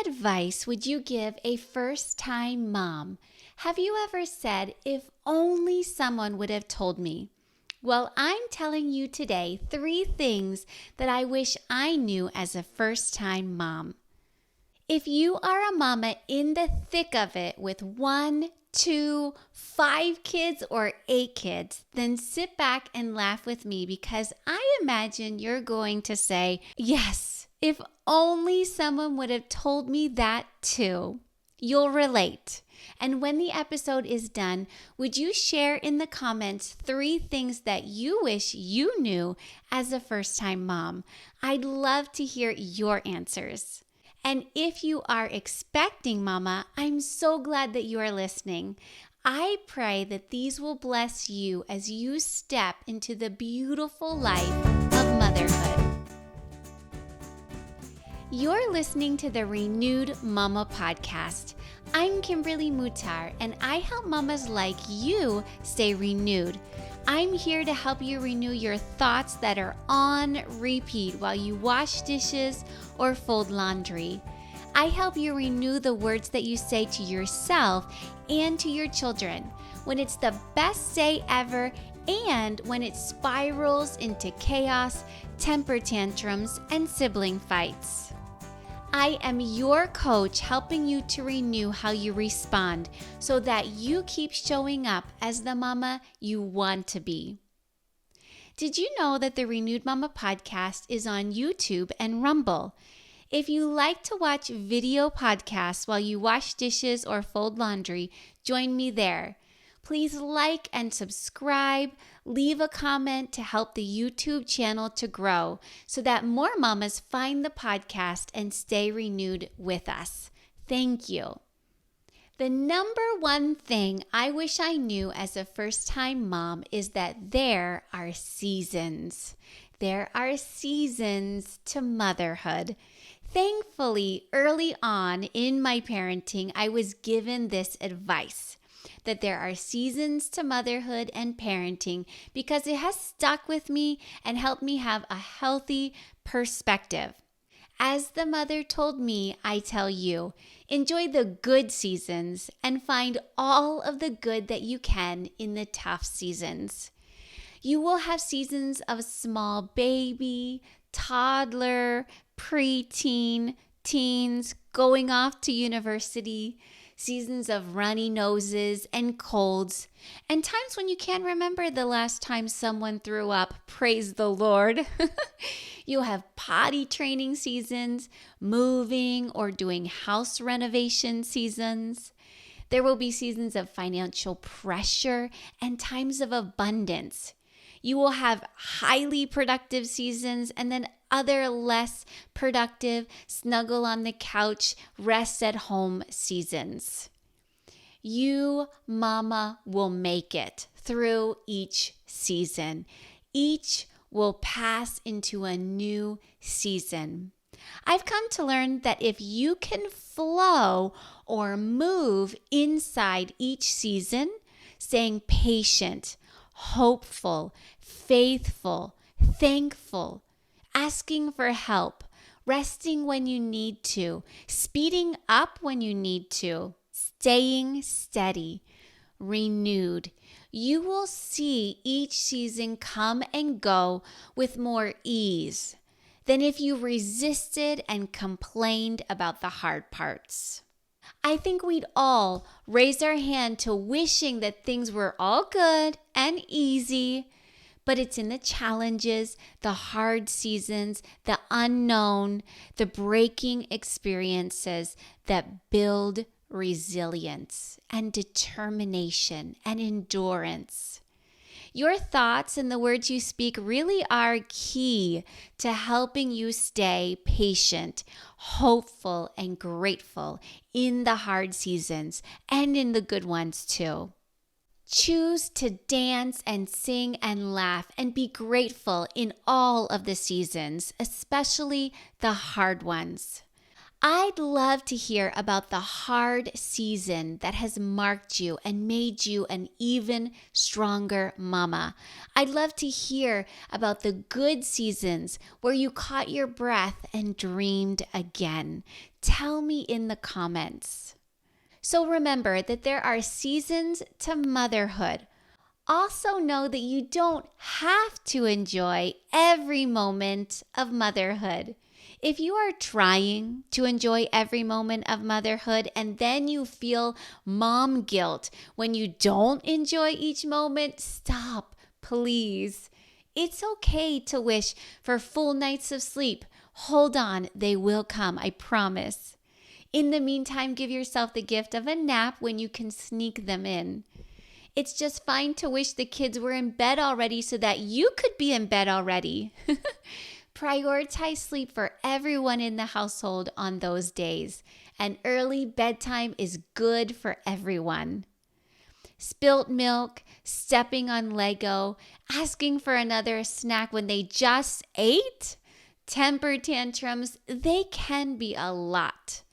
advice would you give a first-time mom? Have you ever said, if only someone would have told me? Well, I'm telling you today 3 things that I wish I knew as a first-time mom. If you are a mama in the thick of it with 1, 2, 5 kids or 8 kids, then sit back and laugh with me because I imagine you're going to say, yes, if only someone would have told me that too. You'll relate. And when the episode is done, would you share in the comments 3 things that you wish you knew as a first-time mom? I'd love to hear your answers. And if you are expecting mama, I'm so glad that you are listening. I pray that these will bless you as you step into the beautiful life of motherhood. You're listening to the Renewed Mama podcast. I'm Kimberly Mutar, and I help mamas like you stay renewed. I'm here to help you renew your thoughts that are on repeat while you wash dishes or fold laundry. I help you renew the words that you say to yourself and to your children when it's the best day ever and when it spirals into chaos, temper tantrums, and sibling fights. I am your coach helping you to renew how you respond so that you keep showing up as the mama you want to be. Did you know that the Renewed Mama podcast is on YouTube and Rumble? If you like to watch video podcasts while you wash dishes or fold laundry, join me there. Please like and subscribe, leave a comment to help the YouTube channel to grow so that more mamas find the podcast and stay renewed with us. Thank you. The number one thing I wish I knew as a first-time mom is that there are seasons. There are seasons to motherhood. Thankfully, early on in my parenting, I was given this advice that there are seasons to motherhood and parenting because it has stuck with me and helped me have a healthy perspective. As the mother told me, I tell you, enjoy the good seasons and find all of the good that you can in the tough seasons. You will have seasons of small baby, toddler, preteen, teens, going off to university, seasons of runny noses and colds, and times when you can't remember the last time someone threw up. Praise the Lord. You'll have potty training seasons, moving or doing house renovation seasons. There will be seasons of financial pressure and times of abundance. You will have highly productive seasons and then other less productive, snuggle on the couch, rest at home seasons. You, mama, will make it through each season. Each will pass into a new season. I've come to learn that if you can flow or move inside each season, staying patient, hopeful, faithful, thankful, asking for help, resting when you need to, speeding up when you need to, staying steady, renewed, you will see each season come and go with more ease than if you resisted and complained about the hard parts. I think we'd all raise our hand to wishing that things were all good and easy, but it's in the challenges, the hard seasons, the unknown, the breaking experiences that build resilience and determination and endurance. Your thoughts and the words you speak really are key to helping you stay patient, hopeful, and grateful in the hard seasons and in the good ones too. Choose to dance and sing and laugh and be grateful in all of the seasons, especially the hard ones. I'd love to hear about the hard season that has marked you and made you an even stronger mama. I'd love to hear about the good seasons where you caught your breath and dreamed again. Tell me in the comments. So remember that there are seasons to motherhood. Also know that you don't have to enjoy every moment of motherhood. If you are trying to enjoy every moment of motherhood and then you feel mom guilt when you don't enjoy each moment, stop, please. It's okay to wish for full nights of sleep. Hold on, they will come, I promise. In the meantime, give yourself the gift of a nap when you can sneak them in. It's just fine to wish the kids were in bed already so that you could be in bed already. Prioritize sleep for everyone in the household on those days. An early bedtime is good for everyone. Spilt milk, stepping on Lego, asking for another snack when they just ate, temper tantrums, they can be a lot.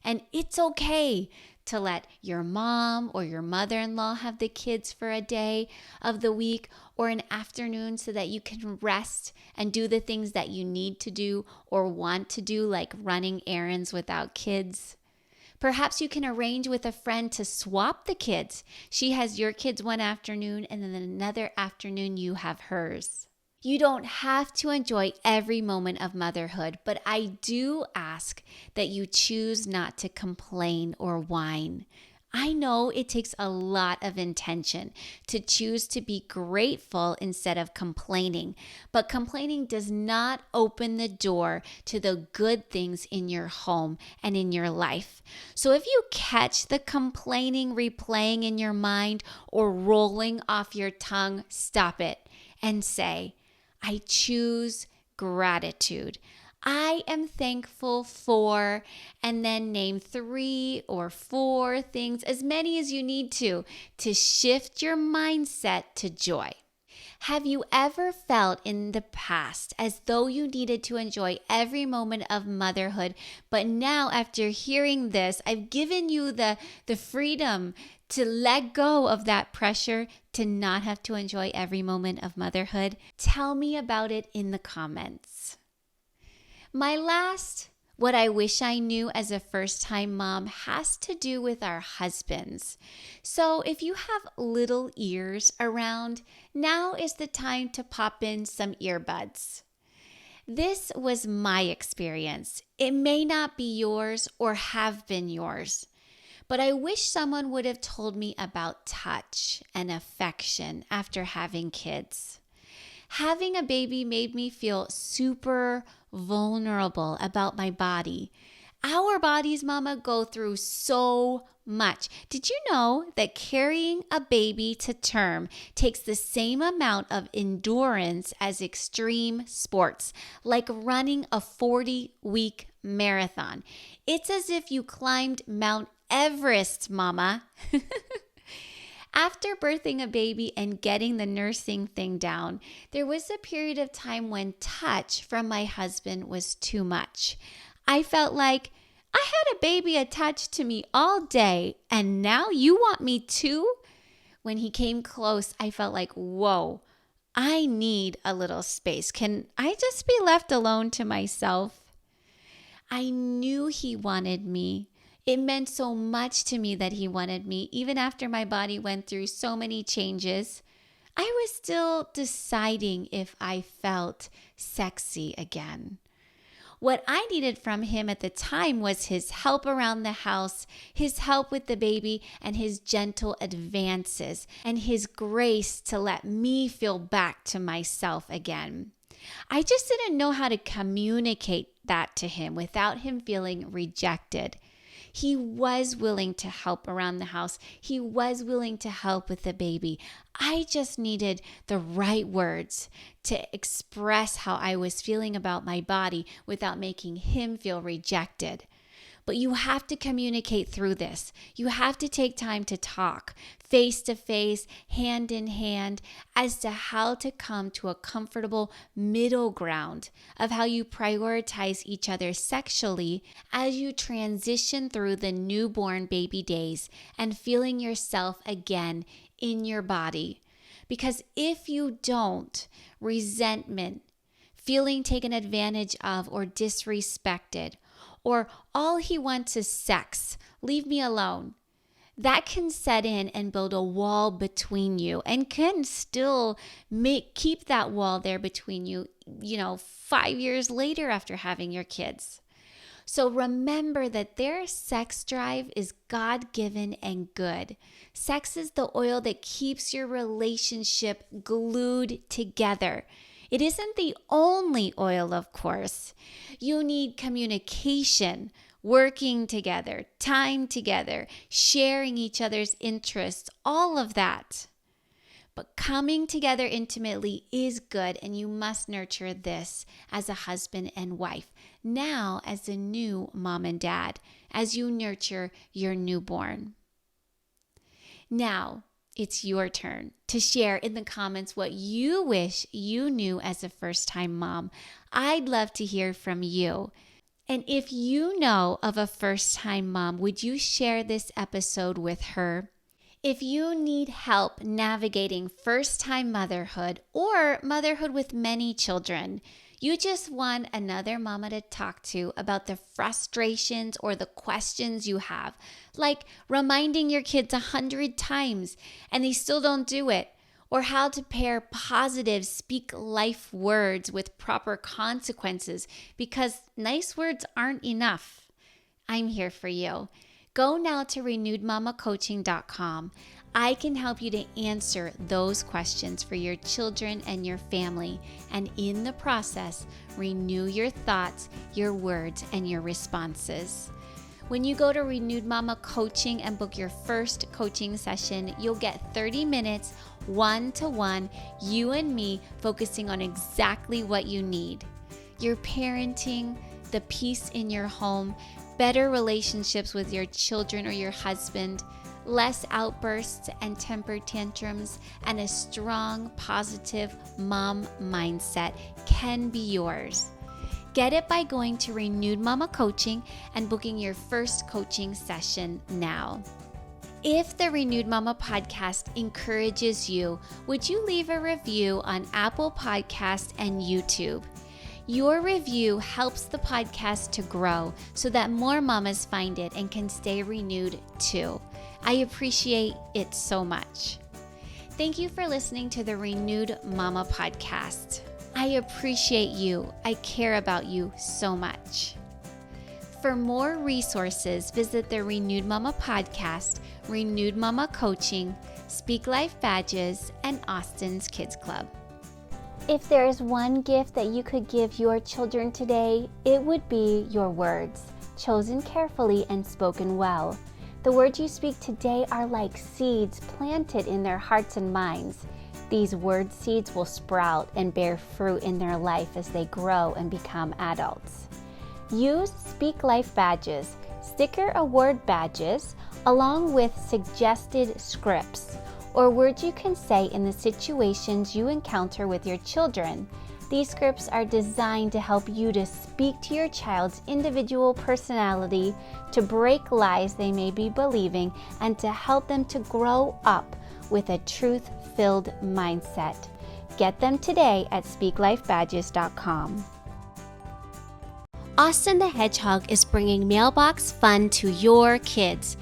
And it's okay to let your mom or your mother-in-law have the kids for a day of the week or an afternoon so that you can rest and do the things that you need to do or want to do, like running errands without kids. Perhaps you can arrange with a friend to swap the kids. She has your kids one afternoon and then another afternoon you have hers. You don't have to enjoy every moment of motherhood, but I do ask that you choose not to complain or whine. I know it takes a lot of intention to choose to be grateful instead of complaining, but complaining does not open the door to the good things in your home and in your life. So if you catch the complaining replaying in your mind or rolling off your tongue, stop it and say, I choose gratitude. I am thankful for, and then name 3 or 4 things, as many as you need to shift your mindset to joy. Have you ever felt in the past as though you needed to enjoy every moment of motherhood, but now after hearing this, I've given you the freedom to let go of that pressure to not have to enjoy every moment of motherhood? Tell me about it in the comments. My last, what I wish I knew as a first-time mom, has to do with our husbands. So if you have little ears around, now is the time to pop in some earbuds. This was my experience. It may not be yours or have been yours, but I wish someone would have told me about touch and affection after having kids. Having a baby made me feel super vulnerable about my body. Our bodies, Mama, go through so much. Did you know that carrying a baby to term takes the same amount of endurance as extreme sports, like running a 40-week marathon? It's as if you climbed Mount Everest, Mama. After birthing a baby and getting the nursing thing down, there was a period of time when touch from my husband was too much. I felt like I had a baby attached to me all day, and now you want me too? When he came close, I felt like, whoa, I need a little space. Can I just be left alone to myself? I knew he wanted me. It meant so much to me that he wanted me, even after my body went through so many changes. I was still deciding if I felt sexy again. What I needed from him at the time was his help around the house, his help with the baby, and his gentle advances, and his grace to let me feel back to myself again. I just didn't know how to communicate that to him without him feeling rejected. He was willing to help around the house. He was willing to help with the baby. I just needed the right words to express how I was feeling about my body without making him feel rejected. But you have to communicate through this. You have to take time to talk face to face, hand in hand, as to how to come to a comfortable middle ground of how you prioritize each other sexually as you transition through the newborn baby days and feeling yourself again in your body. Because if you don't, resentment, feeling taken advantage of or disrespected, or all he wants is sex, leave me alone, that can set in and build a wall between you and can still keep that wall there between you, 5 years later after having your kids. So remember that their sex drive is God-given and good. Sex is the oil that keeps your relationship glued together. It isn't the only oil, of course. You need communication, working together, time together, sharing each other's interests, all of that. But coming together intimately is good, and you must nurture this as a husband and wife. Now, as a new mom and dad, as you nurture your newborn. Now, it's your turn to share in the comments what you wish you knew as a first-time mom. I'd love to hear from you. And if you know of a first-time mom, would you share this episode with her? If you need help navigating first-time motherhood or motherhood with many children, you just want another mama to talk to about the frustrations or the questions you have, like reminding your kids 100 times and they still don't do it, or how to pair positive speak life words with proper consequences because nice words aren't enough. I'm here for you. Go now to renewedmamacoaching.com. I can help you to answer those questions for your children and your family, and in the process, renew your thoughts, your words, and your responses. When you go to Renewed Mama Coaching and book your first coaching session, you'll get 30 minutes, one-to-one, you and me focusing on exactly what you need. Your parenting, the peace in your home, better relationships with your children or your husband, less outbursts and temper tantrums, and a strong, positive mom mindset can be yours. Get it by going to Renewed Mama Coaching and booking your first coaching session now. If the Renewed Mama podcast encourages you, would you leave a review on Apple Podcasts and YouTube? Your review helps the podcast to grow so that more mamas find it and can stay renewed too. I appreciate it so much. Thank you for listening to the Renewed Mama podcast. I appreciate you. I care about you so much. For more resources, visit the Renewed Mama podcast, Renewed Mama Coaching, Speak Life Badges, and Austin's Kids Club. If there is one gift that you could give your children today, it would be your words, chosen carefully and spoken well. The words you speak today are like seeds planted in their hearts and minds. These word seeds will sprout and bear fruit in their life as they grow and become adults. Use Speak Life Badges, sticker award badges, along with suggested scripts, or words you can say in the situations you encounter with your children. These scripts are designed to help you to speak to your child's individual personality, to break lies they may be believing, and to help them to grow up with a truth-filled mindset. Get them today at speaklifebadges.com. Austin the Hedgehog is bringing mailbox fun to your kids.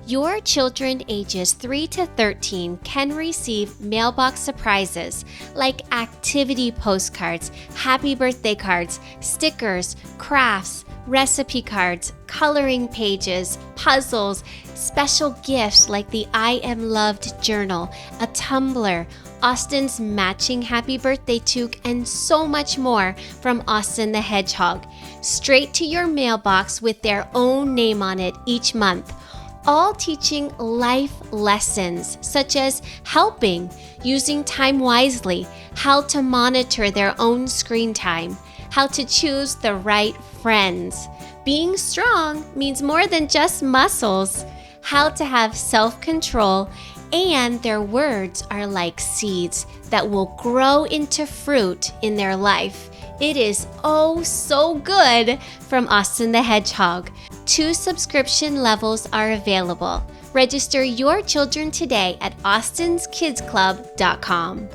Your children ages 3 to 13 can receive mailbox surprises like activity postcards, happy birthday cards, stickers, crafts, recipe cards, coloring pages, puzzles, special gifts like the I Am Loved journal, a tumbler, Austin's matching happy birthday toque, and so much more from Austin the Hedgehog, straight to your mailbox with their own name on it each month. All teaching life lessons such as helping, using time wisely, how to monitor their own screen time, how to choose the right friends, Being strong means more than just muscles. How to have self-control, and their words are like seeds that will grow into fruit in their life. It is oh so good from Austin the Hedgehog. 2 subscription levels are available. Register your children today at austinskidsclub.com.